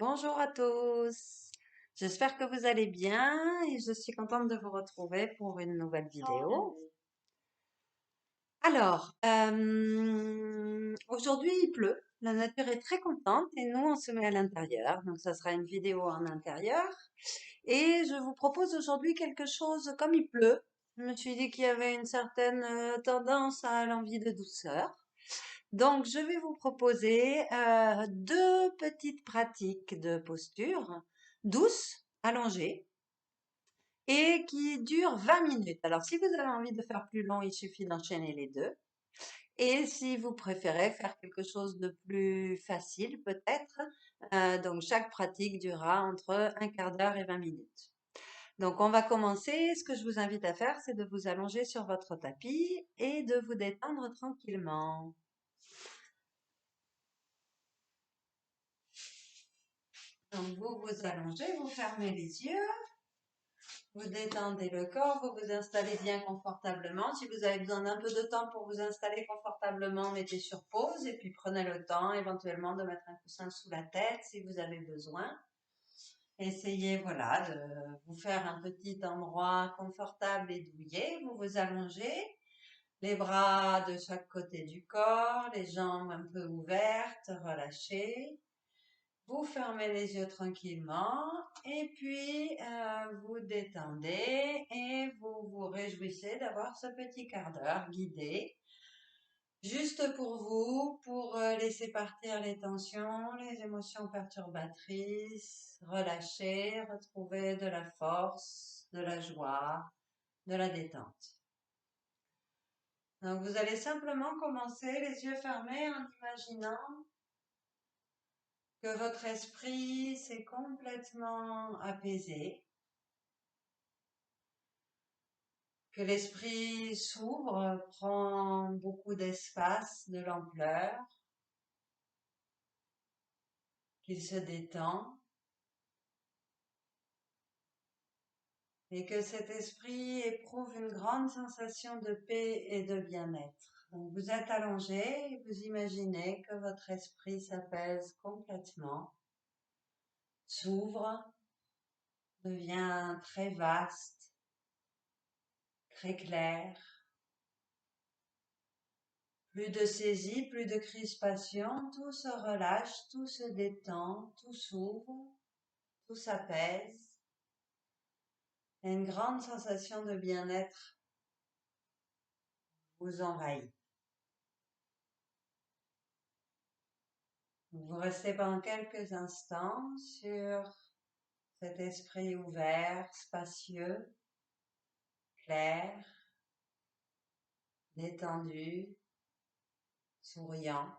Bonjour à tous. J'espère que vous allez bien et je suis contente de vous retrouver pour une nouvelle vidéo. Alors, aujourd'hui il pleut, la nature est très contente et nous on se met à l'intérieur. Donc ça sera une vidéo en intérieur et je vous propose aujourd'hui quelque chose comme il pleut. Je me suis dit qu'il y avait une certaine tendance à l'envie de douceur. Donc, je vais vous proposer deux petites pratiques de posture douces, allongées, et qui durent 20 minutes. Alors, si vous avez envie de faire plus long, il suffit d'enchaîner les deux. Et si vous préférez faire quelque chose de plus facile, peut-être, donc chaque pratique durera entre un quart d'heure et 20 minutes. Donc, on va commencer. Ce que je vous invite à faire, c'est de vous allonger sur votre tapis et de vous détendre tranquillement. Donc, vous vous allongez, vous fermez les yeux, vous détendez le corps, vous vous installez bien confortablement. Si vous avez besoin d'un peu de temps pour vous installer confortablement, mettez sur pause et puis prenez le temps éventuellement de mettre un coussin sous la tête si vous avez besoin. Essayez, voilà, de vous faire un petit endroit confortable et douillet. Vous vous allongez, les bras de chaque côté du corps, les jambes un peu ouvertes, relâchées. Vous fermez les yeux tranquillement et puis vous détendez et vous vous réjouissez d'avoir ce petit quart d'heure guidé juste pour vous, pour laisser partir les tensions, les émotions perturbatrices, relâcher, retrouver de la force, de la joie, de la détente. Donc vous allez simplement commencer les yeux fermés en imaginant que votre esprit s'est complètement apaisé, que l'esprit s'ouvre, prend beaucoup d'espace, de l'ampleur, qu'il se détend et que cet esprit éprouve une grande sensation de paix et de bien-être. Donc vous êtes allongé et vous imaginez que votre esprit s'apaise complètement, s'ouvre, devient très vaste, très clair. Plus de saisie, plus de crispation, tout se relâche, tout se détend, tout s'ouvre, tout s'apaise. Et une grande sensation de bien-être vous envahit. Vous restez pendant quelques instants sur cet esprit ouvert, spacieux, clair, détendu, souriant.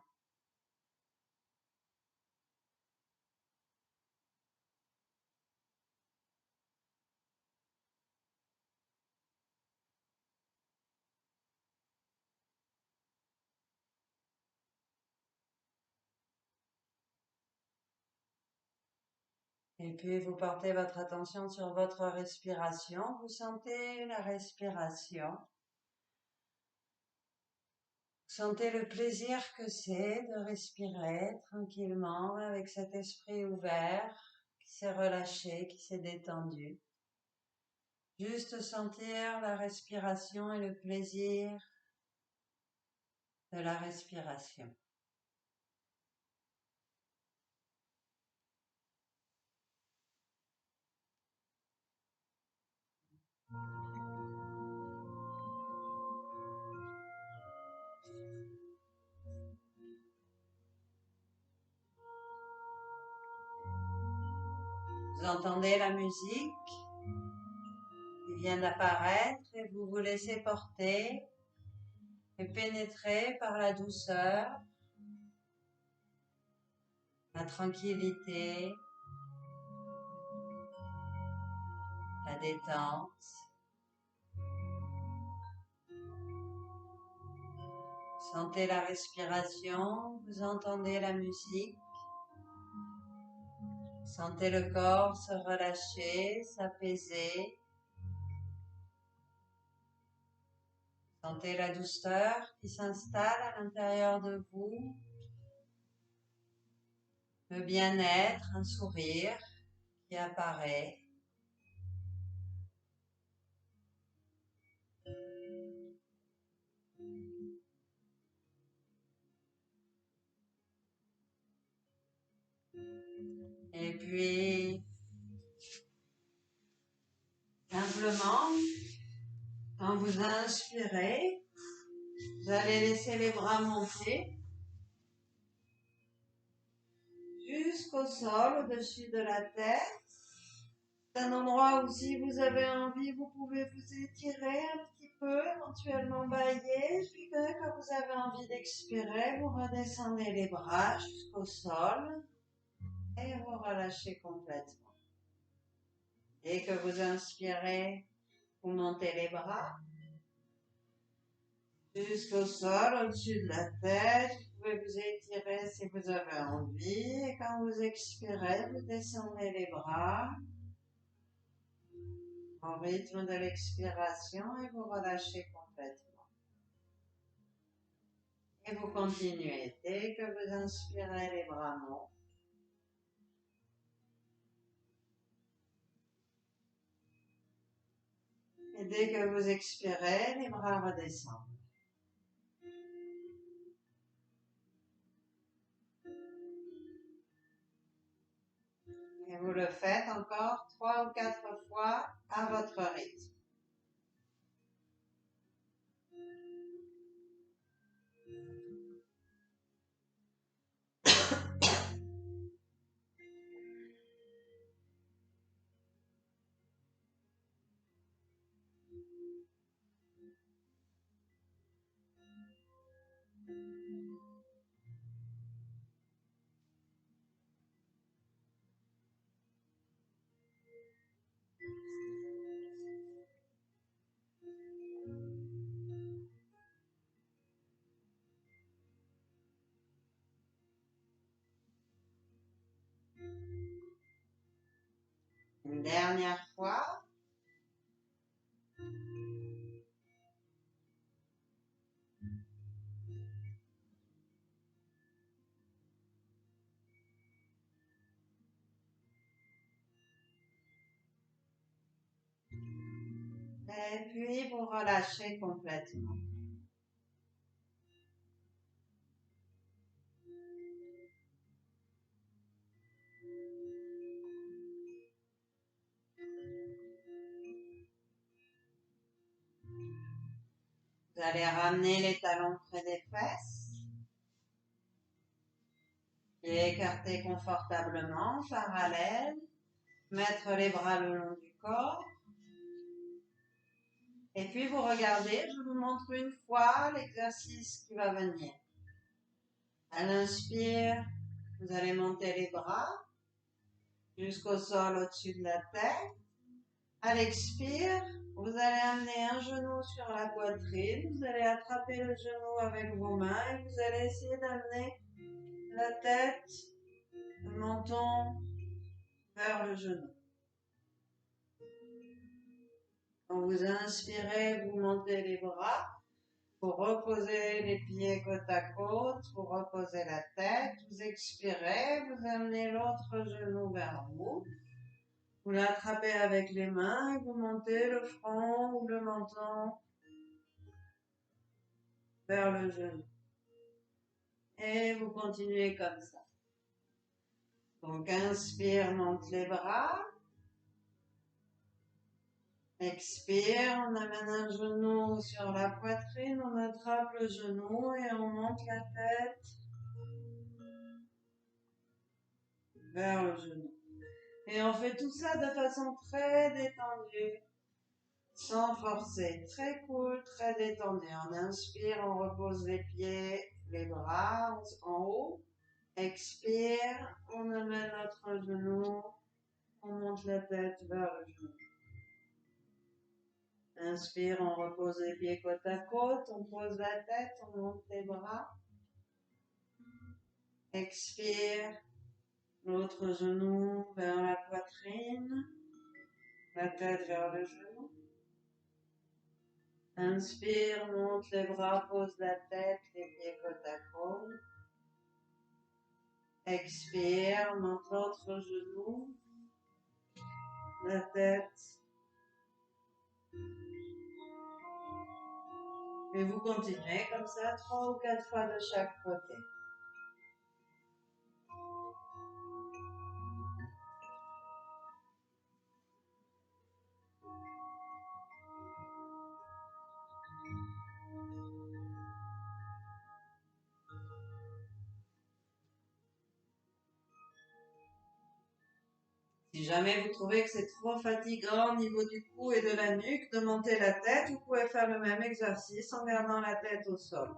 Et puis vous portez votre attention sur votre respiration. Vous sentez la respiration. Sentez le plaisir que c'est de respirer tranquillement avec cet esprit ouvert qui s'est relâché, qui s'est détendu. Juste sentir la respiration et le plaisir de la respiration. Vous entendez la musique qui vient d'apparaître et vous vous laissez porter et pénétrer par la douceur, la tranquillité, la détente. Sentez la respiration, vous entendez la musique, sentez le corps se relâcher, s'apaiser, sentez la douceur qui s'installe à l'intérieur de vous, le bien-être, un sourire qui apparaît. Et puis, simplement, quand vous inspirez, vous allez laisser les bras monter jusqu'au sol, au-dessus de la tête. C'est un endroit où si vous avez envie, vous pouvez vous étirer un petit peu, éventuellement bailler. Puis quand vous avez envie d'expirer, vous redescendez les bras jusqu'au sol et vous relâchez complètement. Dès que vous inspirez, vous montez les bras jusqu'au sol, au-dessus de la tête. Vous pouvez vous étirer si vous avez envie. Et quand vous expirez, vous descendez les bras au rythme de l'expiration et vous relâchez complètement. Et vous continuez. Dès que vous inspirez, les bras montent. Et dès que vous expirez, les bras redescendent. Et vous le faites encore 3 ou 4 fois à votre rythme. Une dernière fois. Et puis vous relâchez complètement. Vous allez ramener les talons près des fesses. Et écarter confortablement, parallèle. Mettre les bras le long du corps. Et puis vous regardez, je vous montre une fois l'exercice qui va venir. À l'inspire, vous allez monter les bras jusqu'au sol au-dessus de la tête. À l'expire, vous allez amener un genou sur la poitrine. Vous allez attraper le genou avec vos mains et vous allez essayer d'amener la tête, le menton vers le genou. Quand vous inspirez, vous montez les bras. Vous reposez les pieds côte à côte, vous reposez la tête, vous expirez, vous amenez l'autre genou vers vous. Vous l'attrapez avec les mains et vous montez le front ou le menton vers le genou. Et vous continuez comme ça. Donc inspire, monte les bras. Expire, on amène un genou sur la poitrine, on attrape le genou et on monte la tête vers le genou. Et on fait tout ça de façon très détendue, sans forcer. Très cool, très détendu. On inspire, on repose les pieds, les bras en haut. Expire, on amène notre genou, on monte la tête vers le genou. Inspire, on repose les pieds côte à côte, on pose la tête, on monte les bras. Expire, l'autre genou vers la poitrine, la tête vers le genou. Inspire, monte les bras, pose la tête, les pieds côte à côte. Expire, monte l'autre genou, la tête. Et vous continuez comme ça 3 ou 4 fois de chaque côté. Si jamais vous trouvez que c'est trop fatigant au niveau du cou et de la nuque de monter la tête, vous pouvez faire le même exercice en gardant la tête au sol.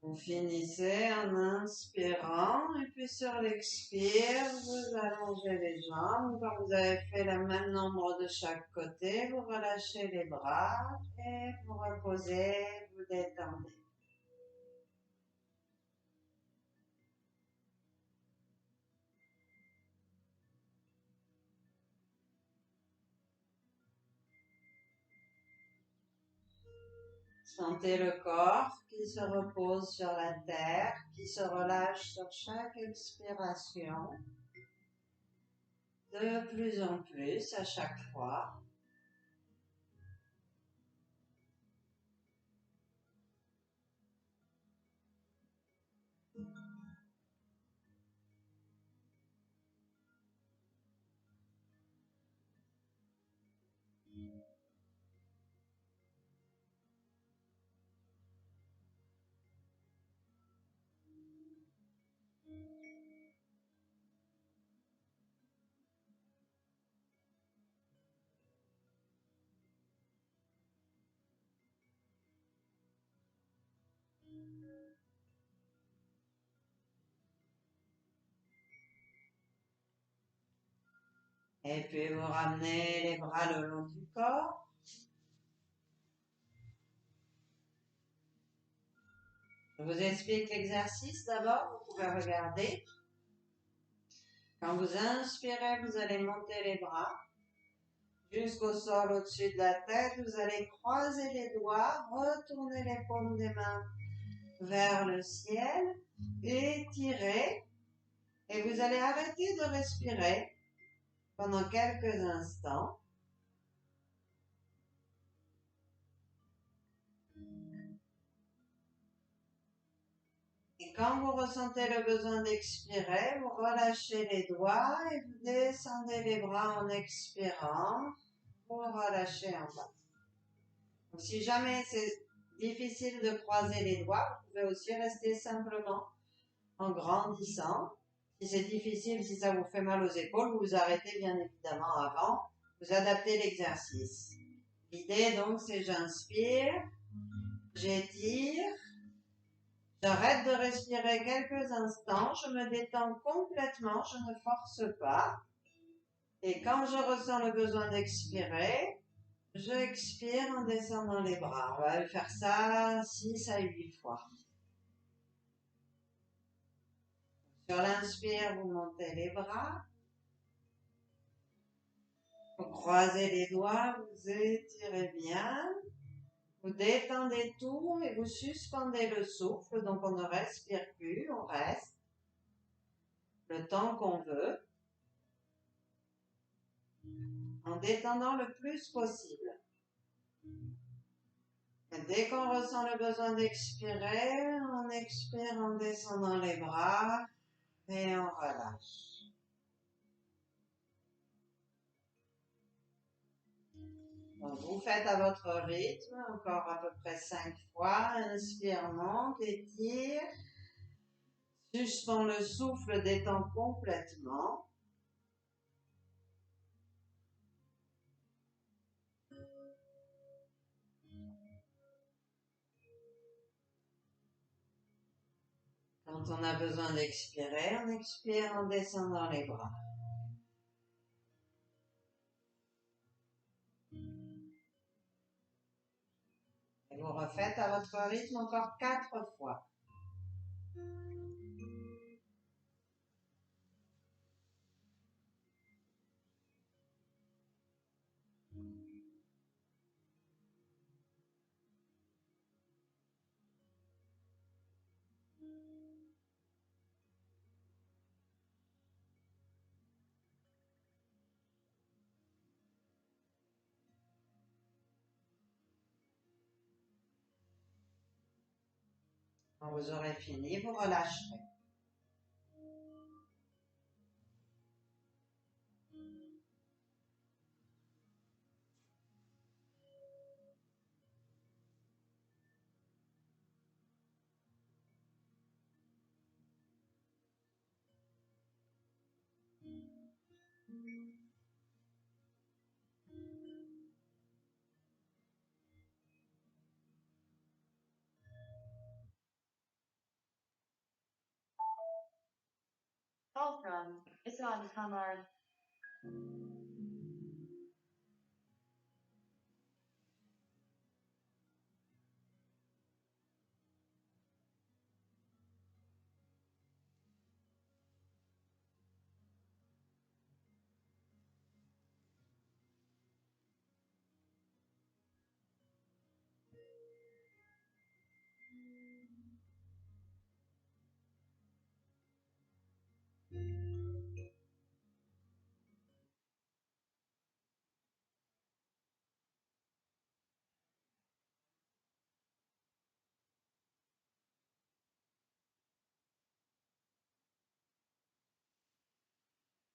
Vous finissez en inspirant et puis sur l'expire, vous allongez les jambes. Quand vous avez fait le même nombre de chaque côté, vous relâchez les bras et vous reposez, vous détendez. Sentez le corps qui se repose sur la terre, qui se relâche sur chaque expiration, de plus en plus à chaque fois. Et puis vous ramenez les bras le long du corps. Je vous explique l'exercice d'abord, vous pouvez regarder. Quand vous inspirez, vous allez monter les bras jusqu'au sol au-dessus de la tête. Vous allez croiser les doigts, retourner les paumes des mains vers le ciel, étirer. Et vous allez arrêter de respirer pendant quelques instants. Et quand vous ressentez le besoin d'expirer, vous relâchez les doigts et vous descendez les bras en expirant. Vous relâchez en bas. Donc, si jamais c'est difficile de croiser les doigts, vous pouvez aussi rester simplement en grandissant. Si c'est difficile, si ça vous fait mal aux épaules, vous vous arrêtez bien évidemment avant. Vous adaptez l'exercice. L'idée donc c'est j'inspire, j'étire, j'arrête de respirer quelques instants, je me détends complètement, je ne force pas. Et quand je ressens le besoin d'expirer, je expire en descendant les bras. On va faire ça 6 à 8 fois. Sur l'inspire, vous montez les bras. Vous croisez les doigts, vous étirez bien. Vous détendez tout et vous suspendez le souffle, donc on ne respire plus, on reste le temps qu'on veut, en détendant le plus possible. Et dès qu'on ressent le besoin d'expirer, on expire en descendant les bras et on relâche. Donc vous faites à votre rythme, encore à peu près 5 fois. Inspire, monte, étire. Suspend le souffle, détend complètement. Quand on a besoin d'expirer, on expire en descendant les bras. Et vous refaites à votre rythme encore 4 fois. Quand vous aurez fini, vous relâcherez. Call from Islam Kamar.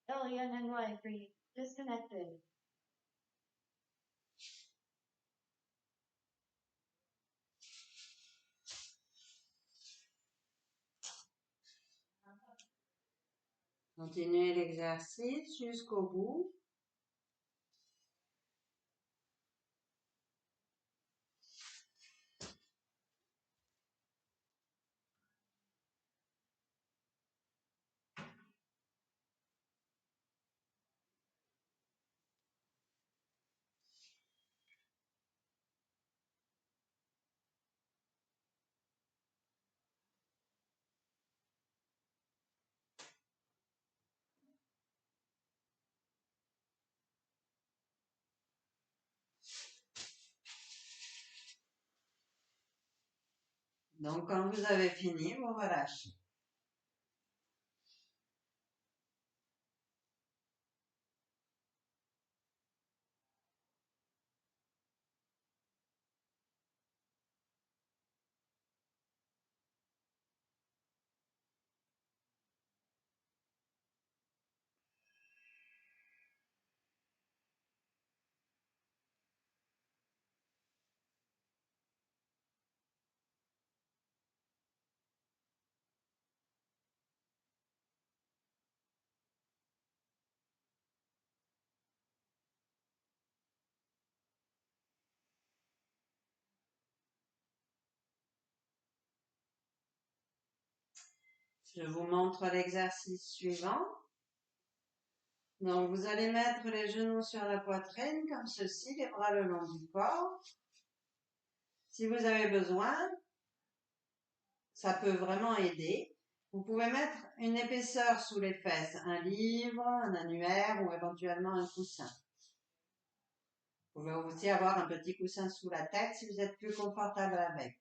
LENNY3 disconnected. Continuez l'exercice jusqu'au bout. Donc quand vous avez fini, vous relâchez. Je vous montre l'exercice suivant. Donc, vous allez mettre les genoux sur la poitrine, comme ceci, les bras le long du corps. Si vous avez besoin, ça peut vraiment aider. Vous pouvez mettre une épaisseur sous les fesses, un livre, un annuaire ou éventuellement un coussin. Vous pouvez aussi avoir un petit coussin sous la tête si vous êtes plus confortable avec.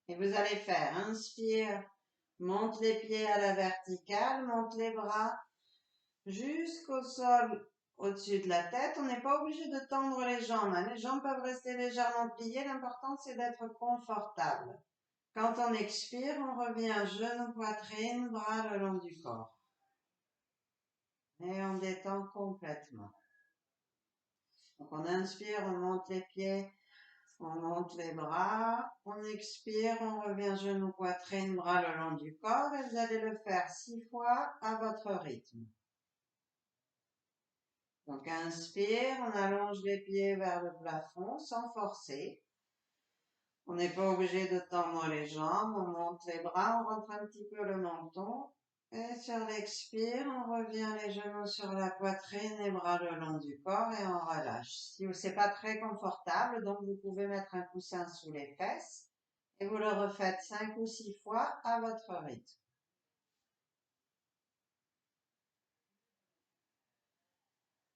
Et vous allez faire, inspire, monte les pieds à la verticale, monte les bras jusqu'au sol au-dessus de la tête. On n'est pas obligé de tendre les jambes, hein. Les jambes peuvent rester légèrement pliées. L'important, c'est d'être confortable. Quand on expire, on revient genou, poitrine, bras le long du corps. Et on détend complètement. Donc on inspire, on monte les pieds, on monte les bras, on expire, on revient genou, poitrine, bras le long du corps et vous allez le faire 6 fois à votre rythme. Donc inspire, on allonge les pieds vers le plafond sans forcer. On n'est pas obligé de tendre les jambes, on monte les bras, on rentre un petit peu le menton. Et sur l'expire, on revient les genoux sur la poitrine, les bras le long du corps et on relâche. Si c'est pas très confortable, donc vous pouvez mettre un coussin sous les fesses et vous le refaites 5 ou 6 fois à votre rythme.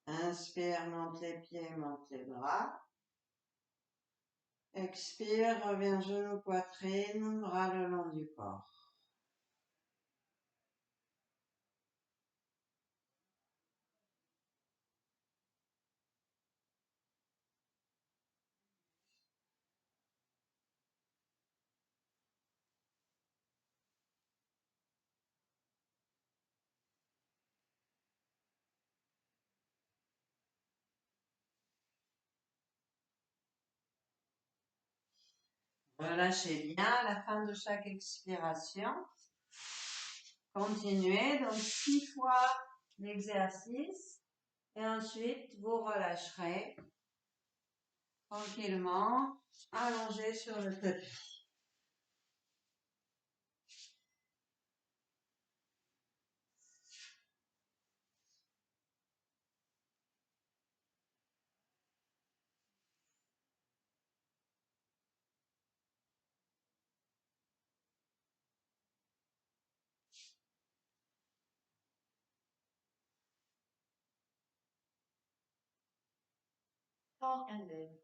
Inspire, monte les pieds, monte les bras. Expire, reviens genou, poitrine, bras le long du corps. Relâchez bien à la fin de chaque expiration. Continuez donc 6 fois l'exercice et ensuite vous relâcherez tranquillement allongé sur le tapis. Talk ended.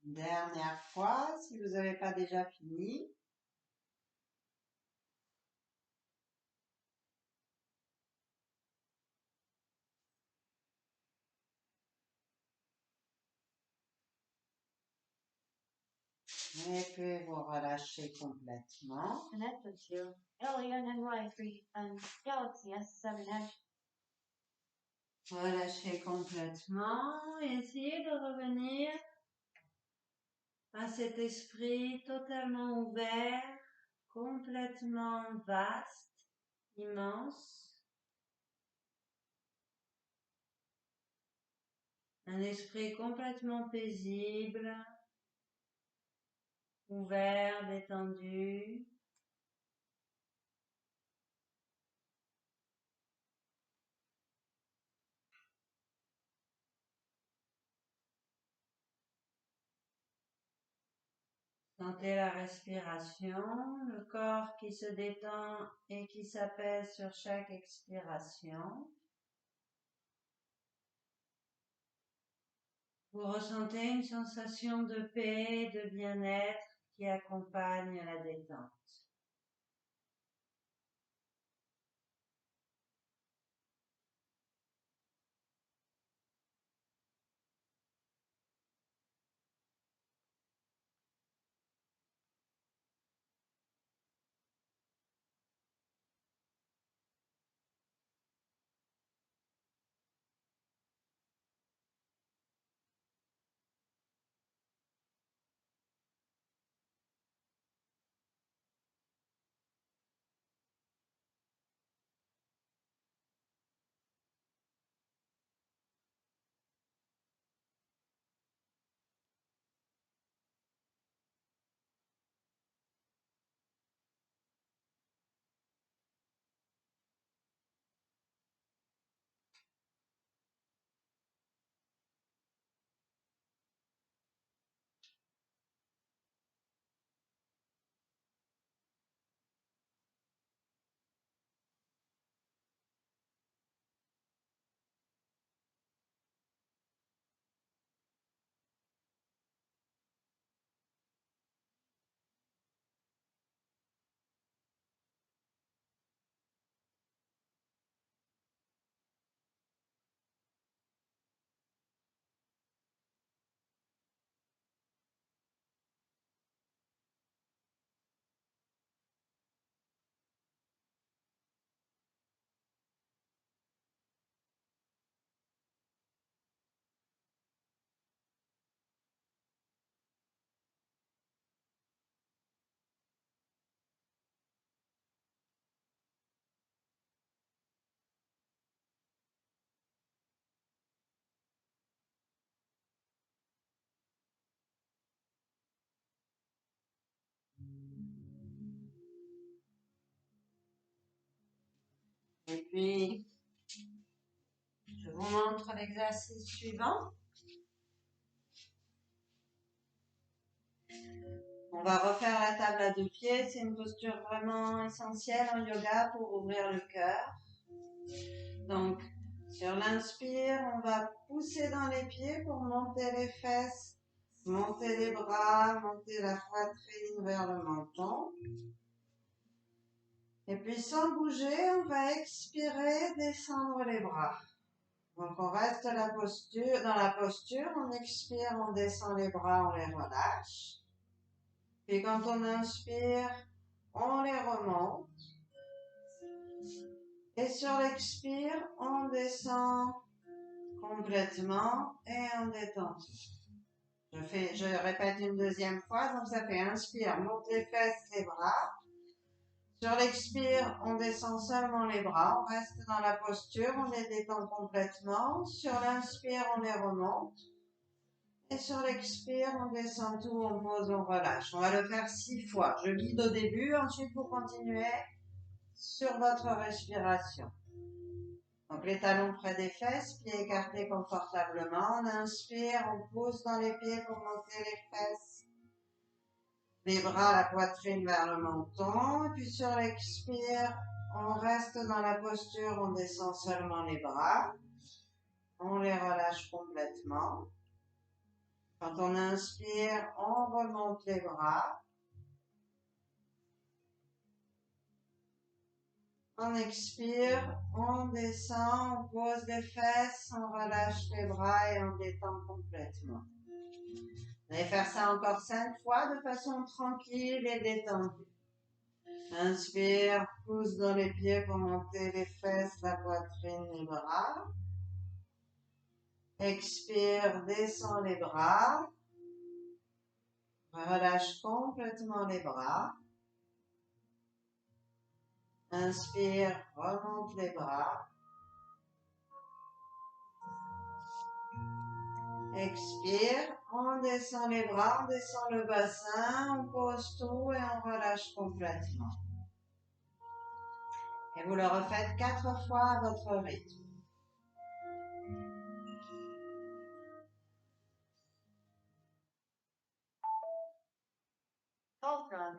Dernière fois, si vous n'avez pas déjà fini. Et puis vous relâchez complètement. Connect with you. Alien NY3 and Galaxy S7Edge. Relâchez complètement et essayez de revenir à cet esprit totalement ouvert, complètement vaste, immense. Un esprit complètement paisible, ouvert, détendu. Sentez la respiration, le corps qui se détend et qui s'apaise sur chaque expiration. Vous ressentez une sensation de paix, de bien-être qui accompagne la détente. Et puis, je vous montre l'exercice suivant. On va refaire la table à 2 pieds. C'est une posture vraiment essentielle en yoga pour ouvrir le cœur. Donc, sur l'inspire, on va pousser dans les pieds pour monter les fesses, monter les bras, monter la poitrine vers le menton. Et puis, sans bouger, on va expirer, descendre les bras. Donc, on reste dans la posture, on expire, on descend les bras, on les relâche. Puis quand on inspire, on les remonte. Et sur l'expire, on descend complètement et on détend. Je répète une deuxième fois, donc ça fait inspire, monte les fesses, les bras. Sur l'expire, on descend seulement les bras, on reste dans la posture, on les détend complètement. Sur l'inspire, on les remonte. Et sur l'expire, on descend tout, on pose, on relâche. On va le faire 6 fois. Je guide au début, ensuite vous continuez sur votre respiration. Donc les talons près des fesses, pieds écartés confortablement. On inspire, on pousse dans les pieds pour monter les fesses. Les bras, la poitrine vers le menton. Et puis sur l'expire, on reste dans la posture, on descend seulement les bras. On les relâche complètement. Quand on inspire, on remonte les bras. On expire, on descend, on pose les fesses, on relâche les bras et on détend complètement. Vous allez faire ça encore 5 fois de façon tranquille et détendue. Inspire, pousse dans les pieds pour monter les fesses, la poitrine, les bras. Expire, descend les bras. Relâche complètement les bras. Inspire, remonte les bras. Expire, on descend les bras, on descend le bassin, on pose tout et on relâche complètement. Et vous le refaites 4 fois à votre rythme. Awesome.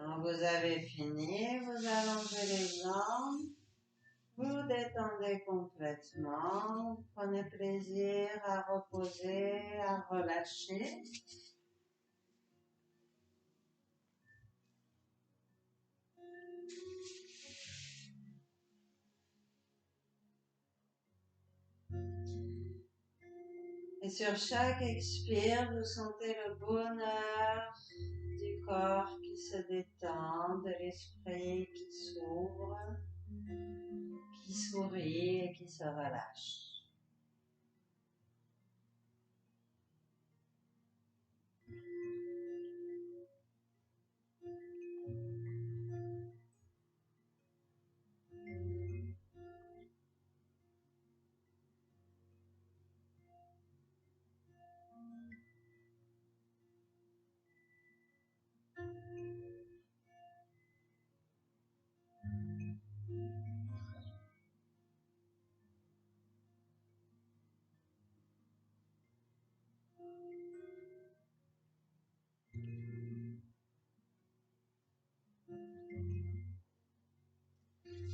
Quand vous avez fini, vous allongez les jambes, vous détendez complètement, vous prenez plaisir à reposer, à relâcher. Et Et sur chaque expire, vous sentez le bonheur du corps qui se détend, de l'esprit qui s'ouvre, qui sourit et qui se relâche.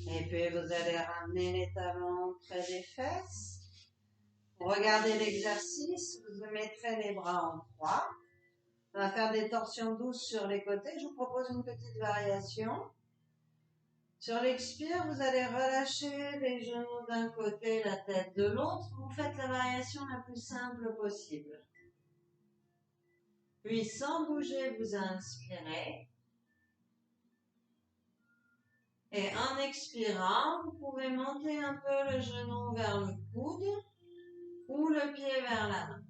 Et puis vous allez ramener les talons près des fesses. Regardez l'exercice, vous mettrez les bras en croix. On va faire des torsions douces sur les côtés. Je vous propose une petite variation. Sur l'expire, vous allez relâcher les genoux d'un côté, la tête de l'autre. Vous faites la variation la plus simple possible. Puis sans bouger, vous inspirez. Et en expirant, vous pouvez monter un peu le genou vers le coude ou le pied vers la main.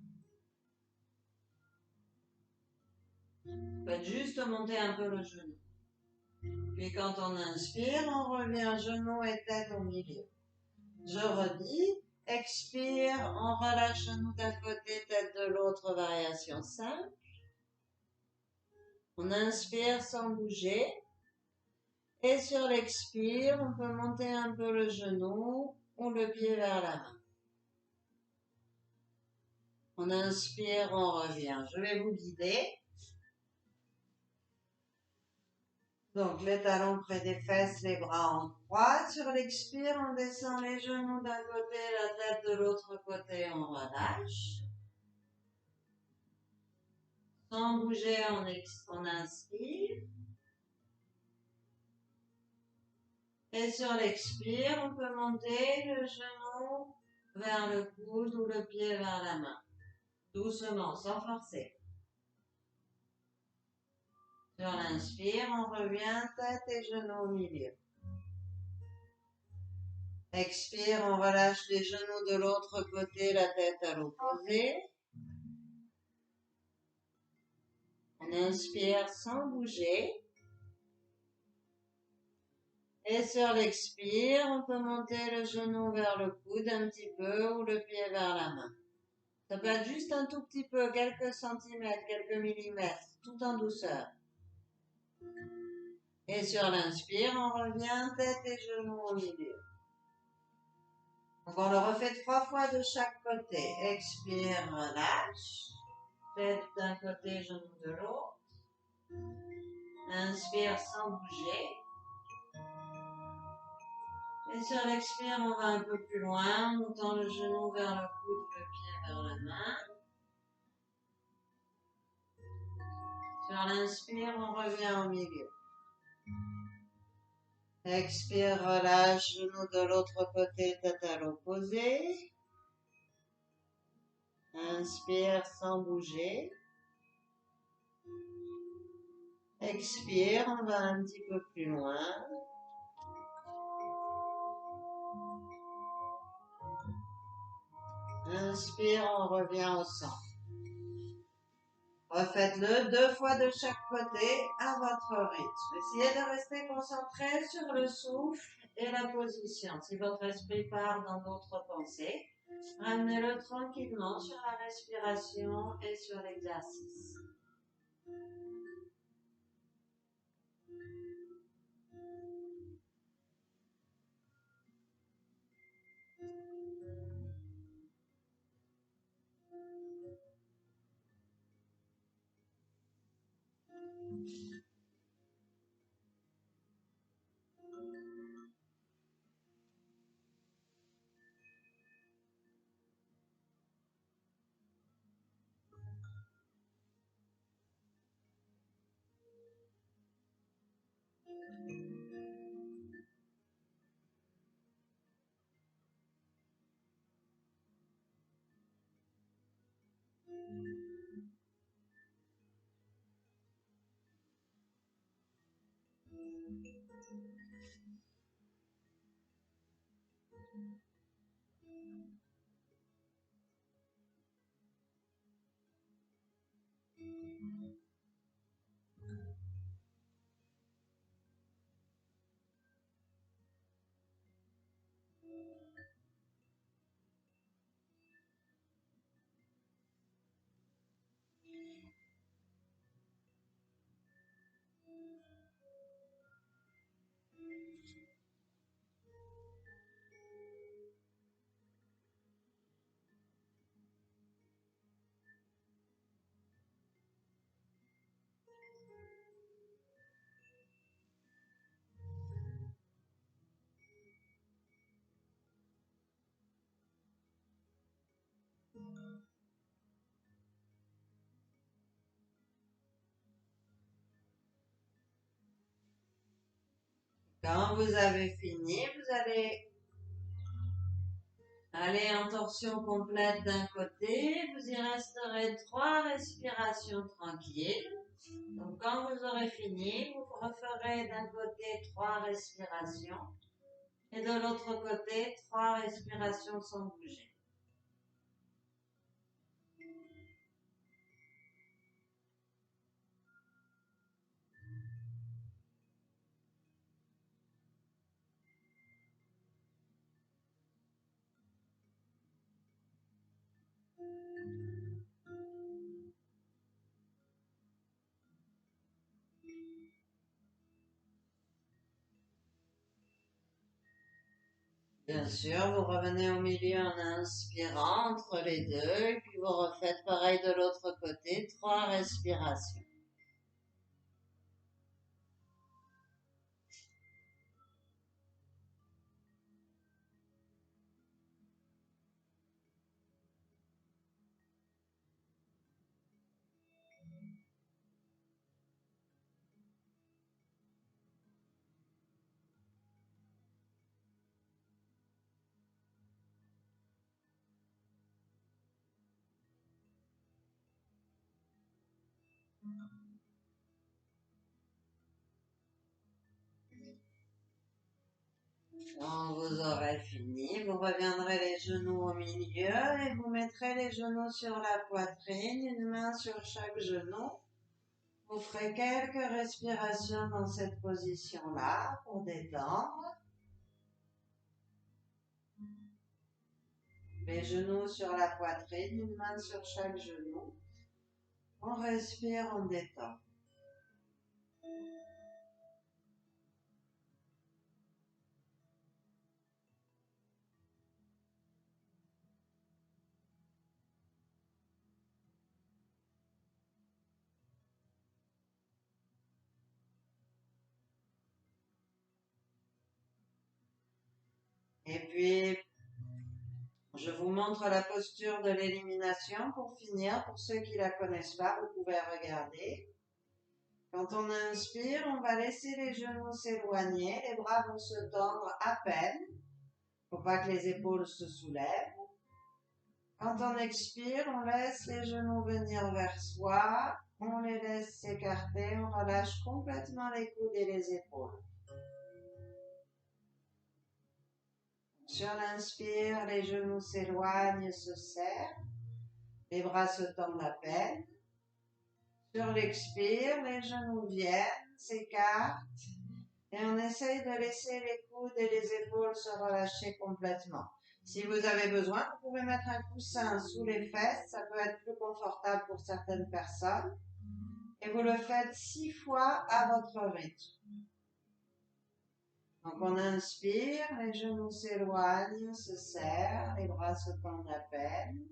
Faites juste monter un peu le genou. Puis quand on inspire, on revient genou et tête au milieu. Je redis, expire, on relâche genou d'un côté, tête de l'autre, variation simple. On inspire sans bouger. Et sur l'expire, on peut monter un peu le genou ou le pied vers la main. On inspire, on revient. Je vais vous guider. Donc, les talons près des fesses, les bras en croix. Sur l'expire, on descend les genoux d'un côté, la tête de l'autre côté, on relâche. Sans bouger, on inspire. Et sur l'expire, on peut monter le genou vers le coude ou le pied vers la main. Doucement, sans forcer. Sur l'inspire, on revient tête et genoux au milieu. Expire, on relâche les genoux de l'autre côté, la tête à l'opposé. On inspire sans bouger. Et sur l'expire, on peut monter le genou vers le coude un petit peu ou le pied vers la main. Ça peut être juste un tout petit peu, quelques centimètres, quelques millimètres, tout en douceur. Et sur l'inspire, on revient tête et genoux au milieu. Donc on le refait 3 fois de chaque côté. Expire, relâche. Tête d'un côté, genou de l'autre. Inspire sans bouger. Et sur l'expire, on va un peu plus loin, montant le genou vers le coude, le pied vers la main. Sur l'inspire, on revient au milieu. Expire, relâche, genou de l'autre côté, tête à l'opposé. Inspire sans bouger. Expire, on va un petit peu plus loin. Inspire, on revient au centre. Refaites-le 2 fois de chaque côté à votre rythme. Essayez de rester concentré sur le souffle et la position. Si votre esprit part dans d'autres pensées, ramenez-le tranquillement sur la respiration et sur l'exercice. Quand vous avez fini, vous allez aller en torsion complète d'un côté. Vous y resterez 3 respirations tranquilles. Donc, quand vous aurez fini, vous referez d'un côté 3 respirations et de l'autre côté 3 respirations sans bouger. Bien sûr, vous revenez au milieu en inspirant entre les deux et puis vous refaites pareil de l'autre côté, 3 respirations. Quand vous aurez fini, vous reviendrez les genoux au milieu et vous mettrez les genoux sur la poitrine, une main sur chaque genou. Vous ferez quelques respirations dans cette position-là pour détendre. Les genoux sur la poitrine, une main sur chaque genou. On respire, on détend. Et puis, je vous montre la posture de l'élimination pour finir. Pour ceux qui ne la connaissent pas, vous pouvez regarder. Quand on inspire, on va laisser les genoux s'éloigner, les bras vont se tendre à peine. Il ne faut pas que les épaules se soulèvent. Quand on expire, on laisse les genoux venir vers soi, on les laisse s'écarter, on relâche complètement les coudes et les épaules. Sur l'inspire, les genoux s'éloignent, se serrent, les bras se tendent à peine. Sur l'expire, les genoux viennent, s'écartent et on essaye de laisser les coudes et les épaules se relâcher complètement. Si vous avez besoin, vous pouvez mettre un coussin sous les fesses, ça peut être plus confortable pour certaines personnes. Et vous le faites 6 fois à votre rythme. Donc on inspire, les genoux s'éloignent, se serrent, les bras se tendent à peine.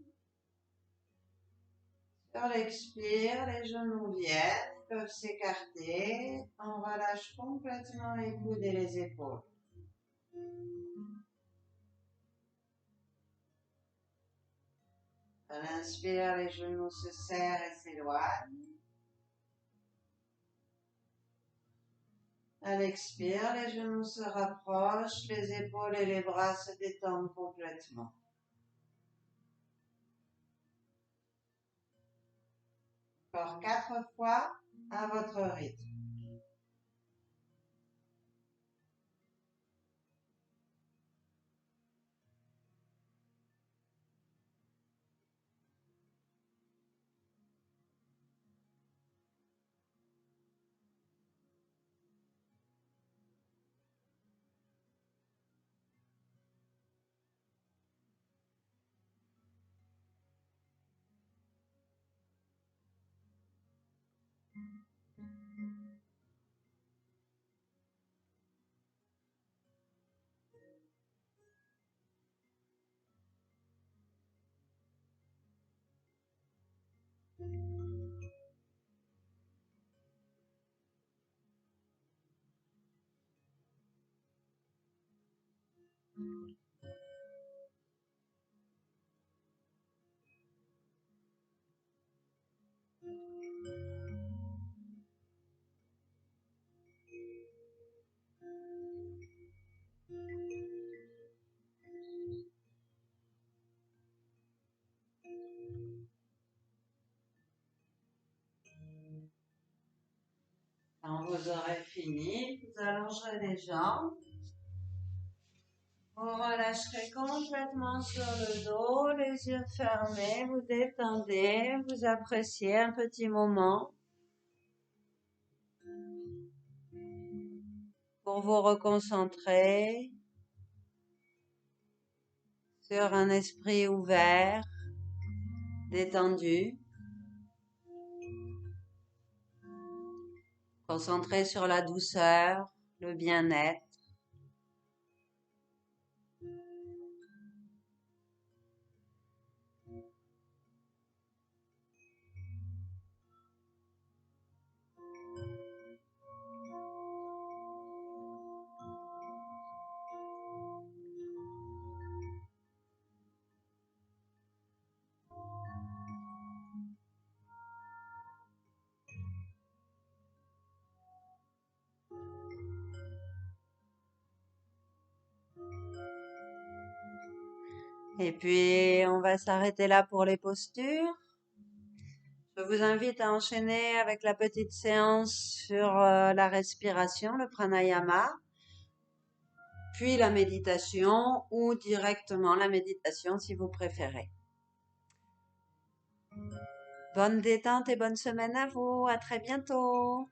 Sur l'expire, les genoux viennent, peuvent s'écarter, on relâche complètement les coudes et les épaules. À l'inspire, les genoux se serrent et s'éloignent. À l'expire, les genoux se rapprochent, les épaules et les bras se détendent complètement. Encore 4 fois à votre rythme. « Quand vous aurez fini, vous allongerez les jambes. Vous relâcherez complètement sur le dos, les yeux fermés, vous détendez, vous appréciez un petit moment pour vous reconcentrer sur un esprit ouvert, détendu. Concentré sur la douceur, le bien-être. Et puis, on va s'arrêter là pour les postures. Je vous invite à enchaîner avec la petite séance sur la respiration, le pranayama, puis la méditation ou directement la méditation si vous préférez. Bonne détente et bonne semaine à vous. À très bientôt.